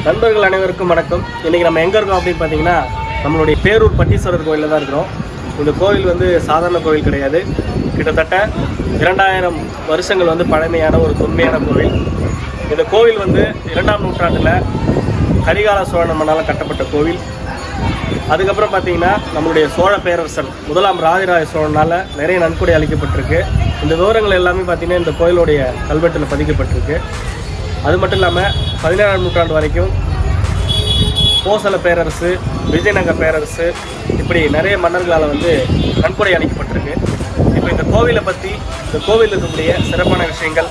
நண்பர்கள் அனைவருக்கும் வணக்கம். இன்றைக்கி நம்ம எங்கே இருக்கோம் அப்படின்னு பார்த்தீங்கன்னா, நம்மளுடைய பேரூர் பட்டீஸ்வரர் கோயிலில் தான் இருக்கிறோம். இந்த கோவில் வந்து சாதாரண கோவில் கிடையாது. கிட்டத்தட்ட 2000 வருஷங்கள் வந்து பழமையான ஒரு தொன்மையான கோவில். இந்த கோவில் வந்து 2ஆம் நூற்றாண்டில் கரிகால சோழன் மன்னால் கட்டப்பட்ட கோவில். அதுக்கப்புறம் பார்த்திங்கன்னா நம்மளுடைய சோழ பேரரசர் 1ஆம் ராஜராஜ சோழனால் நிறைய நன்கொடை அளிக்கப்பட்டிருக்கு. இந்த விவரங்கள் எல்லாமே பார்த்திங்கன்னா இந்த கோயிலுடைய கல்வெட்டில் பதிக்கப்பட்டிருக்கு. அது மட்டும் இல்லாமல் 17ஆம் நூற்றாண்டு வரைக்கும் போசல பேரரசு, விஜயநகர பேரரசு, இப்படி நிறைய மன்னர்களால் வந்து நன்கொடை அளிக்கப்பட்டிருக்கு. இப்போ இந்த கோவிலை பற்றி, இந்த கோவிலில் இருக்கக்கூடிய சிறப்பான விஷயங்கள்,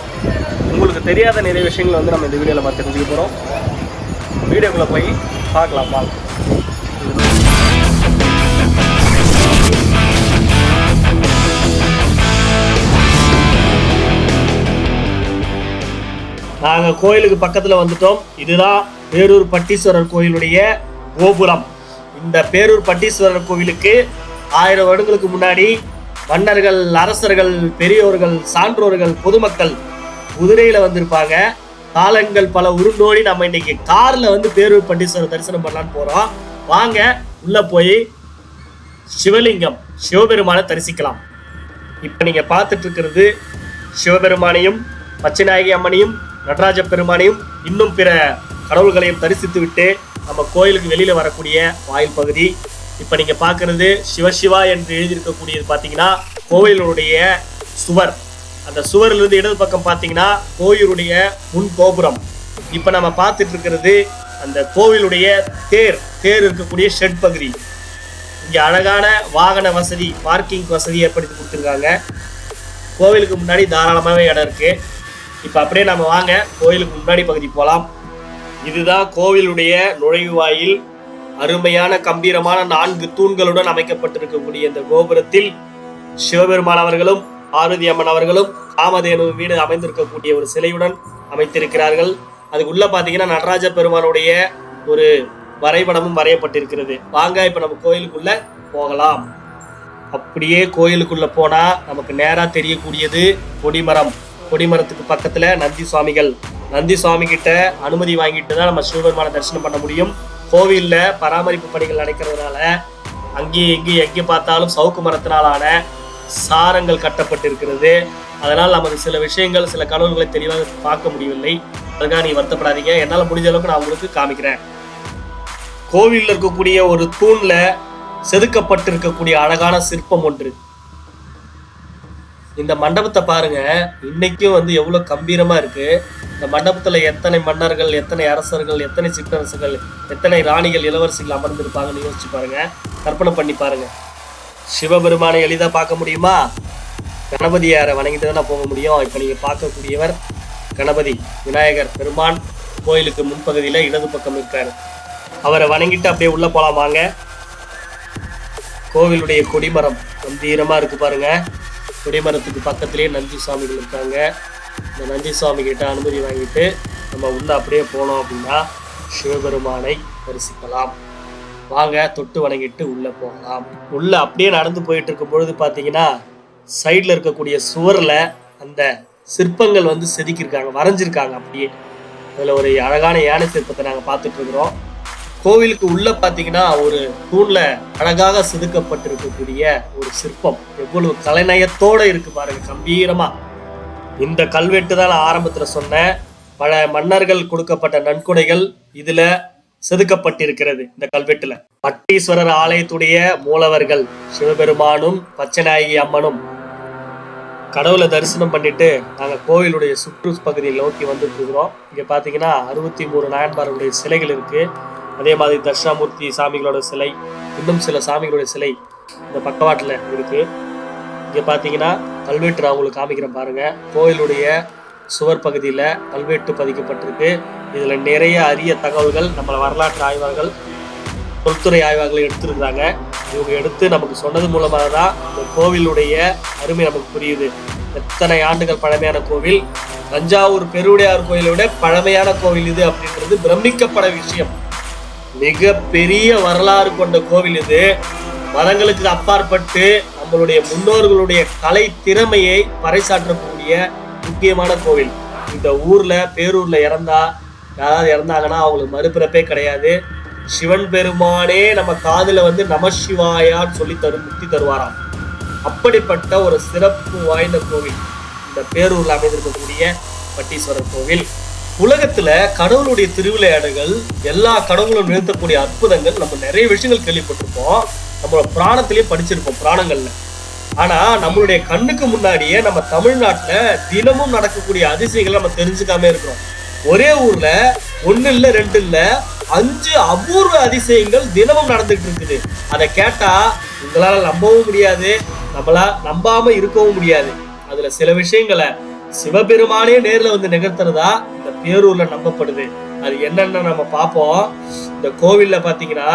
உங்களுக்கு தெரியாத நிறைய விஷயங்கள் வந்து நம்ம இந்த வீடியோவில் பார்த்து தெரிஞ்சுக்க போகிறோம். வீடியோக்குள்ளே போய் பார்க்கலாம் வாங்க. நாங்கள் கோயிலுக்கு பக்கத்தில் வந்துட்டோம். இதுதான் பேரூர் பட்டீஸ்வரர் கோயிலுடைய கோபுரம். இந்த பேரூர் பட்டீஸ்வரர் கோவிலுக்கு 1000 வருடங்களுக்கு முன்னாடி மன்னர்கள், அரசர்கள், பெரியோர்கள், சான்றோர்கள், பொதுமக்கள் குதிரையில் வந்திருப்பாங்க. காலங்கள் பல உருண்டோடி நம்ம இன்னைக்கு காரில் வந்து பேரூர் பட்டீஸ்வரர் தரிசனம் பண்ணலான்னு போகிறோம். வாங்க உள்ளே போய் சிவலிங்கம், சிவபெருமானை தரிசிக்கலாம். இப்போ நீங்கள் பார்த்துட்டு இருக்கிறது சிவபெருமானையும், பச்சைநாயகி அம்மனையும், நடராஜ பெருமானையும், இன்னும் பிற கடவுள்களையும் தரிசித்து விட்டு நம்ம கோயிலுக்கு வெளியில் வரக்கூடிய வாயில் பகுதி. இப்போ நீங்கள் பார்க்குறது சிவசிவா என்று எழுதியிருக்கக்கூடியது பார்த்தீங்கன்னா கோயிலுடைய சுவர். அந்த சுவரிலிருந்து இடது பக்கம் பார்த்தீங்கன்னா கோயிலுடைய முன் கோபுரம். இப்போ நம்ம பார்த்துட்டு இருக்கிறது அந்த கோவிலுடைய தேர் இருக்கக்கூடிய ஷெட் பகுதி. இங்கே அழகான வாகன வசதி, பார்க்கிங் வசதி ஏற்படுத்தி கொடுத்துருக்காங்க. கோவிலுக்கு முன்னாடி தாராளமாகவே இடம் இருக்குது. இப்போ அப்படியே நம்ம வாங்க கோயிலுக்கு முன்னாடி பகுதி போகலாம். இதுதான் கோவிலுடைய நுழைவாயில். அருமையான கம்பீரமான 4 தூண்களுடன் அமைக்கப்பட்டிருக்கக்கூடிய இந்த கோபுரத்தில் சிவபெருமான் அவர்களும், பார்வதி அம்மன் அவர்களும், காமதேனு வீடு அமைந்திருக்கக்கூடிய ஒரு சிலையுடன் அமைத்திருக்கிறார்கள். அதுக்குள்ள பார்த்தீங்கன்னா நடராஜ பெருமானுடைய ஒரு வரைபடமும் வரையப்பட்டிருக்கிறது. வாங்க இப்போ நம்ம கோயிலுக்குள்ள போகலாம். அப்படியே கோயிலுக்குள்ள போனா நமக்கு நேரா தெரியக்கூடியது கொடிமரம். கொடிமரத்துக்கு பக்கத்துல நந்தி சுவாமிகள். நந்தி சுவாமி கிட்ட அனுமதி வாங்கிட்டு தான் நம்ம சிவபெருமானை தரிசனம் பண்ண முடியும். கோவில்ல பராமரிப்பு பணிகள் நடக்கிறதுனால அங்கேயும் இங்கேயும் எங்கே பார்த்தாலும் சவுக்கு மரத்தினாலான சாரங்கள் கட்டப்பட்டிருக்கிறது. அதனால் நமக்கு சில விஷயங்கள், சில கடவுள்களை தெளிவாக பார்க்க முடியவில்லை. அதுக்காக நீ வருத்தப்படாதீங்க. என்னால் முடிஞ்ச அளவுக்கு நான் உங்களுக்கு காமிக்கிறேன். கோவிலில் இருக்கக்கூடிய ஒரு தூண்ல செதுக்கப்பட்டிருக்கக்கூடிய அழகான சிற்பம் ஒன்று. இந்த மண்டபத்தை பாருங்க, இன்னைக்கும் வந்து எவ்வளவு கம்பீரமா இருக்கு. இந்த மண்டபத்துல எத்தனை மன்னர்கள், எத்தனை அரசர்கள், எத்தனை சிற்றரசுகள், எத்தனை ராணிகள், இளவரசிகள் அமர்ந்திருப்பாங்கன்னு யோசிச்சு பாருங்க, கற்பனை பண்ணி பாருங்க. சிவபெருமானை எளிதா பார்க்க முடியுமா? கணபதியாரை வணங்கிட்டு தானே போக முடியும். இப்ப நீங்க பார்க்கக்கூடியவர் கணபதி, விநாயகர் பெருமான். கோயிலுக்கு முன்பகுதியில இடது பக்கம் இருக்காரு. அவரை வணங்கிட்டு அப்படியே உள்ள போலாம் வாங்க. கோவிலுடைய கொடிமரம் கம்பீரமா இருக்கு பாருங்க. கொடிமரத்துக்கு பக்கத்திலேயே நந்தி சுவாமிகள் இருக்காங்க. இந்த நந்தி சுவாமி கிட்ட அனுமதி வாங்கிட்டு நம்ம உள்ள அப்படியே போனோம் அப்படின்னா சிவபெருமானை தரிசிக்கலாம். வாங்க தொட்டு வணங்கிட்டு உள்ள போகலாம். உள்ள அப்படியே நடந்து போயிட்டு இருக்கும் பொழுது பார்த்தீங்கன்னா சைடில் இருக்கக்கூடிய சுவரில் அந்த சிற்பங்கள் வந்து செதுக்கியிருக்காங்க, வரைஞ்சிருக்காங்க. அப்படியே அதில் ஒரு அழகான யானை சிற்பத்தை நாங்கள் பார்த்துட்டு இருக்கிறோம். கோவிலுக்கு உள்ள பார்த்தீங்கன்னா ஒரு தூண்ல அழகாக செதுக்கப்பட்டிருக்கக்கூடிய ஒரு சிற்பம் எவ்வளவு கலைநயத்தோட இருக்கு பாருங்க, கம்பீரமா. இந்த கல்வெட்டு தான் நான் ஆரம்பத்துல சொன்னேன். பல மன்னர்கள் கொடுக்கப்பட்ட நன்கொடைகள் இதுல செதுக்கப்பட்டிருக்கிறது. இந்த கல்வெட்டுல பட்டீஸ்வரர் ஆலயத்துடைய மூலவர்கள் சிவபெருமானும் பச்சைநாயகி அம்மனும் கடவுளை தரிசனம் பண்ணிட்டு நாங்க கோவிலுடைய சுற்று பகுதியை நோக்கி வந்துட்டு இருக்கிறோம். இங்க பாத்தீங்கன்னா 63 நாயன்மார்களுடைய சிலைகள் இருக்கு. அதே மாதிரி தட்சிணாமூர்த்தி சாமிகளோட சிலை, இன்னும் சில சாமிகளோட சிலை இந்த பக்கவாட்டில் இருக்கு. இங்கே பார்த்தீங்கன்னா கல்வெட்டு நான் உங்களுக்கு காமிக்கிறேன் பாருங்க. கோயிலுடைய சுவர் பகுதியில் கல்வெட்டு பதிக்கப்பட்டிருக்கு. இதில் நிறைய அரிய தகவல்கள் நம்மள வரலாற்று ஆய்வாளர்கள், தொல்துறை ஆய்வாளர்கள் எடுத்துருக்குறாங்க. இவங்க எடுத்து நமக்கு சொன்னது மூலமாக தான் இந்த கோவிலுடைய அருமை நமக்கு புரியுது. எத்தனை ஆண்டுகள் பழமையான கோவில். தஞ்சாவூர் பெருவுடையார் கோயிலை விட பழமையான கோவில் இது அப்படின்றது பிரமிக்கப்பட விஷயம். மிக பெரிய வரலாறு கொண்ட கோவில் இது. மதங்களுக்கு அப்பாற்பட்டு நம்மளுடைய முன்னோர்களுடைய கலை திறமையை பறைசாற்றக்கூடிய முக்கியமான கோவில். இந்த ஊர்ல, பேரூர்ல இறந்தா யாராவது இறந்தாங்கன்னா அவங்களுக்கு மறுபிறப்பே கிடையாது. சிவன் பெருமானே நம்ம காதுல வந்து நமசிவாயான்னு சொல்லி முக்தி தருவாராம். அப்படிப்பட்ட ஒரு சிறப்பு வாய்ந்த கோவில் இந்த பேரூர்ல அமைந்திருக்கக்கூடிய பட்டீஸ்வரர் கோவில். உலகத்துல கடவுளுடைய திருவிளையாடுகள், எல்லா கடவுளும் நிறுத்தக்கூடிய அற்புதங்கள் நம்ம நிறைய விஷயங்கள் கேள்விப்பட்டிருப்போம், நம்மளோட பிராணத்திலேயே படிச்சிருப்போம் பிராணங்கள்ல. ஆனா நம்மளுடைய கண்ணுக்கு முன்னாடியே நம்ம தமிழ்நாட்டுல தினமும் நடக்கக்கூடிய அதிசயங்களை நம்ம தெரிஞ்சுக்காம இருக்கிறோம். ஒரே ஊர்ல 1 இல்ல 2 இல்ல 5 அபூர்வ அதிசயங்கள் தினமும் நடந்துட்டு இருக்குது. அதை கேட்டா உங்களால நம்பவும் முடியாது, நம்மளா நம்பாம இருக்கவும் முடியாது. அதுல சில விஷயங்களை சிவபெருமானே நேர்ல வந்து நிகழ்த்துறதா இந்த பேரூர்ல நம்பப்படுது. அது என்னன்னு நம்ம பார்ப்போம். இந்த கோவில்ல பாத்தீங்கன்னா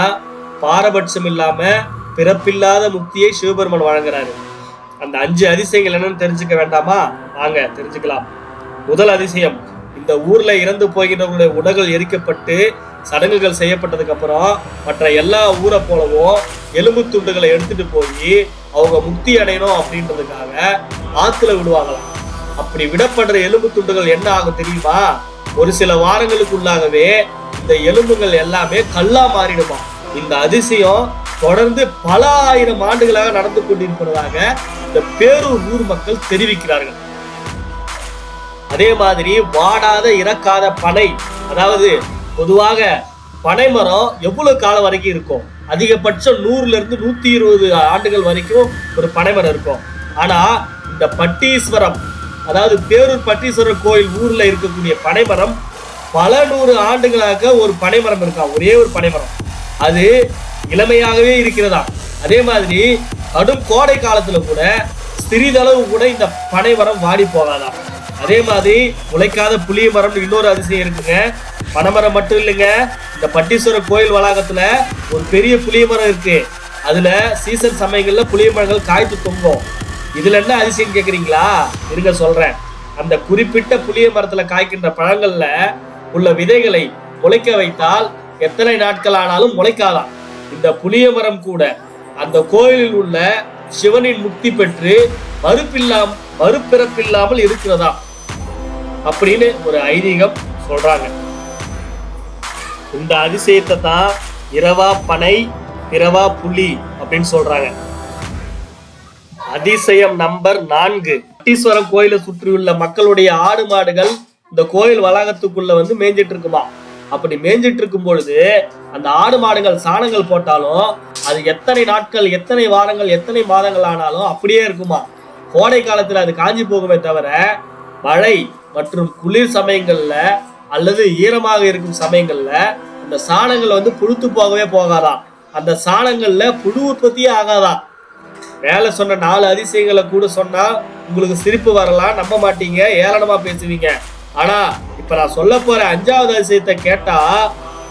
பாரபட்சம் இல்லாம பிறப்பில்லாத முக்தியை சிவபெருமான் வழங்குறாரு. அந்த 5 அதிசயங்கள் என்னன்னு தெரிஞ்சுக்க வேண்டாமா? வாங்க தெரிஞ்சுக்கலாம். முதல் அதிசயம், இந்த ஊர்ல இறந்து போகிறவர்களுடைய உடல்கள் எரிக்கப்பட்டு சடங்குகள் செய்யப்பட்டதுக்கு அப்புறம் மற்ற எல்லா ஊரை போலவும் எலும்பு துண்டுகளை எடுத்துட்டு போய் அவங்க முக்தி அடையணும் அப்படின்றதுக்காக ஆத்துல விடுவாங்களாம். அப்படி விடப்படுற எலும்பு துண்டுகள் என்ன ஆகும் தெரியுமா? ஒரு சில வாரங்களுக்குள்ளாகவே இந்த எலும்புகள் எல்லாமே கல்லா மாறிடுமா. இந்த அதிசயம் தொடர்ந்து பல ஆயிரம் ஆண்டுகளாக நடந்து கொண்டிருப்பதாக இந்த பேரூர் ஊர் மக்கள் தெரிவிக்கிறார்கள். அதே மாதிரி வாடாத இறக்காத பனை, அதாவது பொதுவாக பனை மரம் எவ்வளவு காலம் வரைக்கும் இருக்கும்? அதிகபட்சம் 100ல இருந்து 120 ஆண்டுகள் வரைக்கும் ஒரு பனைமரம் இருக்கும். ஆனா இந்த பட்டீஸ்வரம், அதாவது பேரூர் பட்டீஸ்வரர் கோயில் ஊர்ல இருக்கக்கூடிய பனைமரம் பல 100 ஆண்டுகளாக ஒரு பனைமரம் இருக்கா, ஒரே ஒரு பனைமரம். அது இளமையாகவே இருக்கிறதா. அதே மாதிரி கடும் கோடை காலத்துல கூட சிறிதளவு கூட இந்த பனைமரம் வாடி போகாதான். அதே மாதிரி உழைக்காத புளிய மரம் இன்னொரு அதிசயம் இருக்குங்க. பனைமரம் மட்டும் இல்லைங்க, இந்த பட்டீஸ்வரர் கோயில் வளாகத்துல ஒரு பெரிய புளிய மரம் இருக்கு. அதுல சீசன் சமயங்கள்ல புளிய மரங்கள் காய்த்து தொங்கும். இதுல என்ன அதிசயம் கேக்குறீங்களா? இருங்க சொல்றேன். அந்த குறிப்பிட்ட புளிய மரத்துல காய்க்கின்ற பழங்கள்ல உள்ள விதைகளை முளைக்க வைத்தால் எத்தனை நாட்கள் ஆனாலும் முளைக்காதான். இந்த புளிய மரம் கூட அந்த கோயிலில் உள்ள சிவனின் முக்தி பெற்று மறுபிறப்பில்லாமல் இருக்கிறதா அப்படின்னு ஒரு ஐதீகம் சொல்றாங்க. இந்த அதிசயத்தை தான் இரவா பனை பிறவா புலி அப்படின்னு சொல்றாங்க. அதிசயம் நம்பர் 4, பட்டீஸ்வரம் கோயிலை சுற்றியுள்ள மக்களுடைய ஆடு மாடுகள் இந்த கோயில் வளாகத்துக்குள்ள வந்து மேய்ஞ்சிட்டு இருக்குமா. அப்படி மேய்ஞ்சிட்டு இருக்கும் பொழுது அந்த ஆடு மாடுகள் சாணங்கள் போட்டாலும் அது எத்தனை நாட்கள், எத்தனை வாரங்கள், எத்தனை மாதங்கள் ஆனாலும் அப்படியே இருக்குமா. கோடை காலத்துல அது காஞ்சி போகுமே தவிர மழை மற்றும் குளிர் சமயங்கள்ல அல்லது ஈரமாக இருக்கும் சமயங்கள்ல அந்த சாணங்கள் வந்து புழுத்து போகவே போகாதான். அந்த சாணங்கள்ல புழு உற்பத்தியே ஆகாதான். மேல சொன்ன 4 அதிசயங்களை கூட சொன்னா உங்களுக்கு சிரிப்பு வரலாம், நம்ப மாட்டீங்க, ஏளனமா பேசுவீங்க. ஆனா இப்ப நான் சொல்ல போற 5வது அதிசயத்தை கேட்டா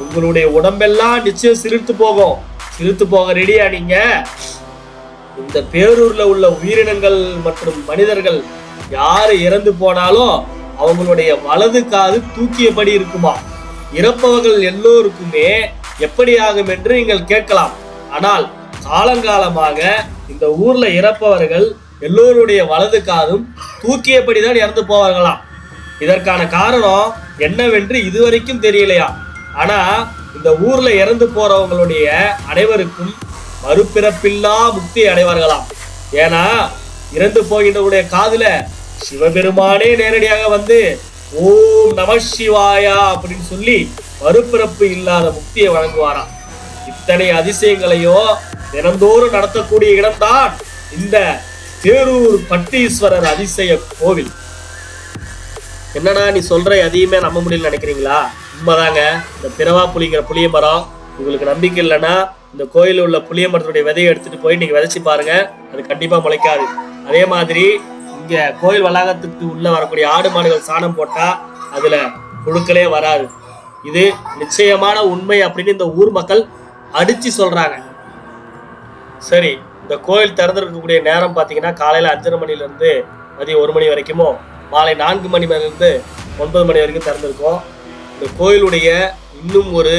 உங்களுடைய உடம்பெல்லாம் நிச்சயம் சிலிர்த்து போகும். சிலிர்த்து போக ரெடியா நீங்க? இந்த பேரூர்ல உள்ள உயிரினங்கள் மற்றும் மனிதர்கள் யாரு இறந்து போனாலும் அவங்களுடைய வலது காது தூக்கியபடி இருக்குமா. இறப்பவர்கள் எல்லோருக்குமே எப்படி ஆகும் என்று நீங்கள் கேட்கலாம். ஆனால் காலங்காலமாக இந்த ஊர்ல இறப்பவர்கள் எல்லோருடைய வலது காதும் தூக்கியபடிதான் இறந்து போவார்களாம். இதற்கான காரணம் என்னவென்று இதுவரைக்கும் தெரியலையா. ஆனா இந்த ஊர்ல இறந்து போறவங்களுடைய அனைவருக்கும் மறுபிறப்பில்லா முக்தி அடைவார்களாம். ஏன்னா இறந்து போகின்றவருடைய காதுல சிவபெருமானே நேரடியாக வந்து ஓம் நமசிவாயா அப்படின்னு சொல்லி மறுபிறப்பு இல்லாத முக்தியை வழங்குவாராம். இத்தனை அதிசயங்களையோ தினந்தோறும் நடத்தக்கூடிய இடம்தான் இந்த பேரூர் பட்டீஸ்வரர் அதிசய கோவில். என்னடா நீ சொல்ற எதையுமே நம்ப முடியல நினைக்கிறீங்களா? உண்மைதாங்க. இந்த பிறவா புலிங்கிற புளிய மரம் உங்களுக்கு நம்பிக்கை இல்லைன்னா இந்த கோயிலில் உள்ள புளிய மரத்துடைய விதையை எடுத்துட்டு போய் நீங்க விதைச்சு பாருங்க, அது கண்டிப்பா முளைக்காது. அதே மாதிரி இங்க கோயில் வளாகத்துக்கு உள்ள வரக்கூடிய ஆடு மாடுகள் சாணம் போட்டா அதுல புழுக்களே வராது. இது நிச்சயமான உண்மை அப்படின்னு இந்த ஊர் மக்கள் அடிச்சு சொல்றாங்க. சரி, இந்த கோயில் திறந்திருக்கக்கூடிய நேரம் பார்த்தீங்கன்னா காலையில 5:30 மணில இருந்து மதியம் 1 மணி வரைக்குமோ, மாலை 4 மணில இருந்து 9 மணி வரைக்கும் திறந்திருக்கும். இந்த கோயிலுடைய இன்னும் ஒரு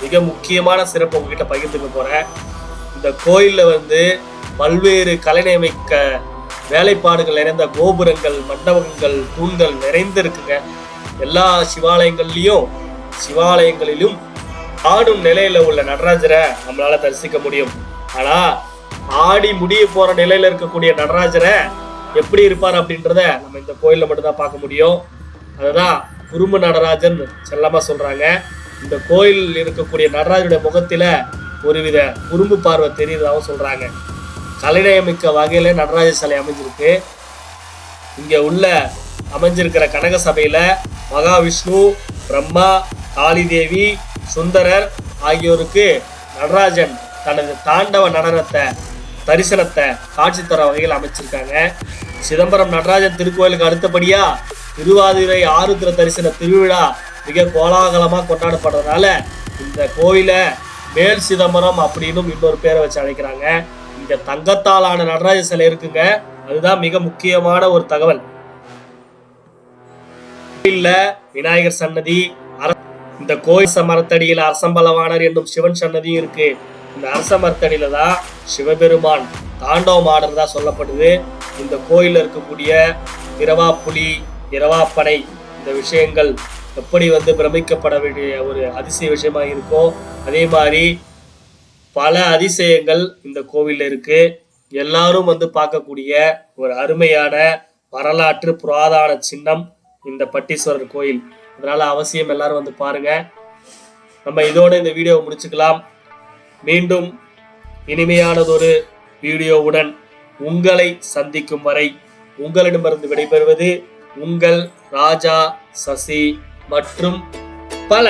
மிக முக்கியமான சிறப்பு உங்ககிட்ட பகிர்ந்துக்க போறேன். இந்த கோயில்ல வந்து பல்வேறு கலைநயமிக்க வேலைப்பாடுகள் நிறைந்த கோபுரங்கள், மண்டபங்கள், தூண்கள் நிறைந்து இருக்குங்க. எல்லா சிவாலயங்கள்லயும் சிவாலயங்களிலும் ஆடும் நிலையில உள்ள நடராஜரை நம்மளால தரிசிக்க முடியும். ஆனா ஆடி முடிய போற நிலையில இருக்கக்கூடிய நடராஜரை எப்படி இருப்பார் அப்படின்றத நம்ம இந்த கோயில்ல மட்டும்தான் பார்க்க முடியும். அதுதான் குறும்பு நடராஜன் செல்லமா சொல்றாங்க. இந்த கோயில் இருக்கக்கூடிய நடராஜருடைய முகத்தில ஒருவித குறும்பு பார்வை தெரியுதாவும் சொல்றாங்க. கலைநயமிக்க வகையில நடராஜ சிலை அமைஞ்சிருக்கு. இங்க உள்ள அமைஞ்சிருக்கிற கனக சபையில மகாவிஷ்ணு, பிரம்மா, காளி தேவி, சுந்தரர் ஆகியோருக்கு நடராஜன் தனது தாண்டவ நடனத்தை தரிசனத்தை காட்சி தர வகையில் அமைச்சிருக்காங்க. சிதம்பரம் நடராஜன் திருக்கோயிலுக்கு அடுத்தபடியா திருவாதிரை ஆருத்ர தரிசன திருவிழா மிக கோலாகலமா கொண்டாடப்படுறதுனால இந்த கோயில மேல் சிதம்பரம் அப்படின்னு இன்னொரு பேரை வச்சு அழைக்கிறாங்க. இங்க தங்கத்தாலான நடராஜ சிலை இருக்குங்க. அதுதான் மிக முக்கியமான ஒரு தகவல். கோயில்ல விநாயகர் சன்னதி, இந்த கோயில் மரத்தடியில அரசம்பலவாணர் என்னும் சிவன் சன்னதியும் இருக்கு. இந்த அரச மரத்தடியில தான் சிவபெருமான் தாண்டவம் ஆடுறதா சொல்லப்படுது. இந்த கோயில்ல இருக்கக்கூடிய இரவா புலி, இரவாப்பனை இந்த விஷயங்கள் எப்படி பிரமிக்கப்பட வேண்டிய ஒரு அதிசய விஷயமா இருக்கோ அதே மாதிரி பல அதிசயங்கள் இந்த கோவில்ல இருக்கு. எல்லாரும் பார்க்கக்கூடிய ஒரு அருமையான வரலாற்று புராதான சின்னம் இந்த பட்டீஸ்வரர் கோயில். அதனால அவசியம் எல்லாரும் பாருங்க. நம்ம இதோட இந்த வீடியோவை முடிச்சுக்கலாம். மீண்டும் இனிமையானதொரு வீடியோவுடன் உங்களை சந்திக்கும் வரை உங்களிடமிருந்து விடைபெறுவது உங்கள் ராஜா, சசி மற்றும் பல.